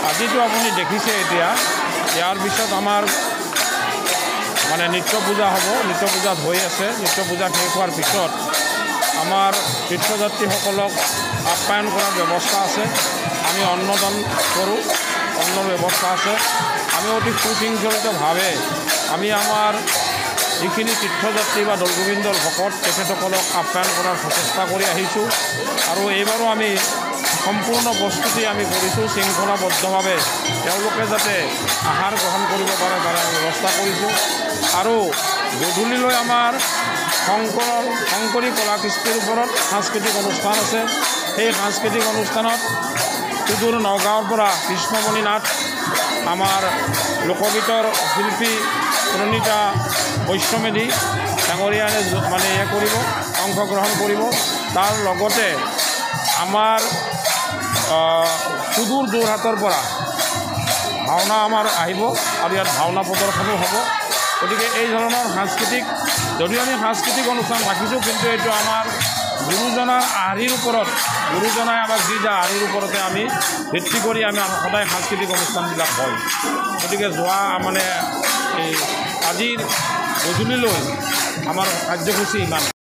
আজিতো আপুনি দেখিছে এতিয়া ইয়াৰ পিছত আমাৰ মানে নিত্য পূজা হ'ব। নিত্য পূজাত হৈ আছে। নিত্য পূজা শেষ হোৱাৰ পিছত আমাৰ তীৰ্থযাত্ৰীসকলক আপ্যায়ন কৰাৰ ব্যৱস্থা আছে। আমি অন্নদান কৰোঁ, অন্নৰ ব্যৱস্থা আছে। আমি অতি সুশৃংখলিতভাৱে আমি আমাৰ যিখিনি তীৰ্থযাত্ৰী বা দৌলগোবিন্দৰ ভকত তেখেতসকলক আপ্যায়ন কৰাৰ প্ৰচেষ্টা কৰি আহিছোঁ আৰু এইবাৰো আমি সম্পূৰ্ণ প্ৰস্তুতি আমি কৰিছোঁ। শৃংখলাবদ্ধভাৱে তেওঁলোকে যাতে আহাৰ গ্ৰহণ কৰিব পাৰে তাৰে ব্যৱস্থা কৰিছোঁ। আৰু গধূলিলৈ আমাৰ শংকৰী কলা কৃষ্টিৰ ওপৰত সাংস্কৃতিক অনুষ্ঠান আছে। সেই সাংস্কৃতিক অনুষ্ঠানত সুদূৰ নগাঁৱৰ পৰা কৃষ্ণমণি নাথ আমাৰ লোকগীতৰ শিল্পী প্ৰণীতা বৈশ্যমেধি ডাঙৰীয়াই মানে কৰিব, অংশগ্ৰহণ কৰিব। তাৰ লগতে আমাৰ সুদূৰ যোৰহাটৰ পৰা ভাওনা আমাৰ আহিব আৰু ইয়াত ভাওনা প্ৰদৰ্শনো হ'ব। গতিকে এই ধৰণৰ সাংস্কৃতিক, যদিও আমি সাংস্কৃতিক অনুষ্ঠান ৰাখিছোঁ, কিন্তু এইটো আমাৰ গুৰুজনাৰ আৰ্হিৰ ওপৰত, গুৰুজনাই আমাক যি দিয়া আৰ্হিৰ ওপৰতে আমি ভিত্তি কৰি আমি সদায় সাংস্কৃতিক অনুষ্ঠানবিলাক হয়। গতিকে যোৱা মানে এই আজিৰ গধূলিলৈ আমাৰ কাৰ্যসূচী ইমান।